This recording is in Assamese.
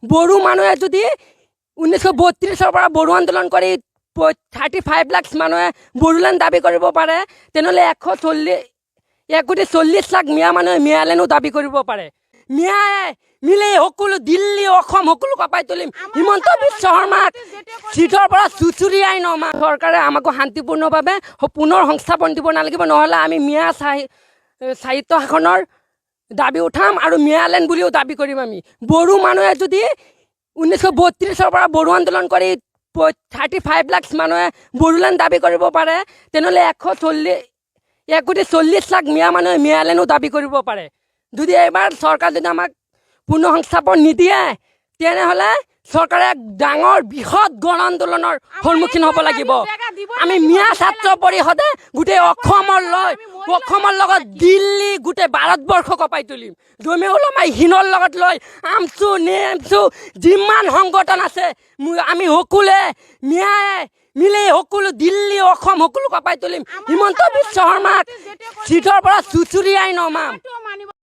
বড়ো মানুহে যদি 1932 পৰা বড়ো আন্দোলন কৰি 35 লাখ মানুহে বড়োলেণ্ড দাবী কৰিব পাৰে, তেনেহ'লে 1,40,00,000 মিয়া মানুহে মিয়ালেণ্ডো দাবী কৰিব পাৰে। মিয়াই মিলি সকলো দিল্লী অসম সকলো কপাই তুলিম। হিমন্ত বিশ্ব শৰ্মাক চিটৰ পৰা চুচুৰিয়াই নমা। চৰকাৰে আমাকো শান্তিপূৰ্ণভাৱে পুনৰ সংস্থাপন দিব নালাগিব, নহ'লে আমি মিয়া সাহিত্য শাসনৰ দাবী উঠাম আৰু মিয়ালেণ্ড বুলিও দাবী কৰিম আমি। বড়ো মানুহে যদি 1932 পৰা বড়ো আন্দোলন কৰি 35 লাখ মানুহে বড়োলেণ্ড দাবী কৰিব পাৰে, তেনেহ'লে 1,40,00,000 মিয়া মানুহে মিয়ালেণ্ডো দাবী কৰিব পাৰে। যদি এইবাৰ চৰকাৰ যদি আমাক পুনৰ সংস্থাপন নিদিয়ে, তেনেহ'লে চৰকাৰে এক ডাঙৰ বৃহৎ গণ আন্দোলনৰ সন্মুখীন হ'ব লাগিব। আমি মিয়া ছাত্ৰ পৰিষদে গোটেই অসমৰ লগত দিল্লী গোটেই ভাৰতবৰ্ষ কপাই তুলিম। জমিউল উলামা হিনৰ লগত লৈ আমচু নেমচু যিমান সংগঠন আছে আমি সকলোৱে মিয়াই মিলি সকলো দিল্লী অসম সকলো কপাই তুলিম। হিমন্ত বিশ্ব শৰ্মাক চিটৰ পৰা চুচুৰিয়াই নমাম।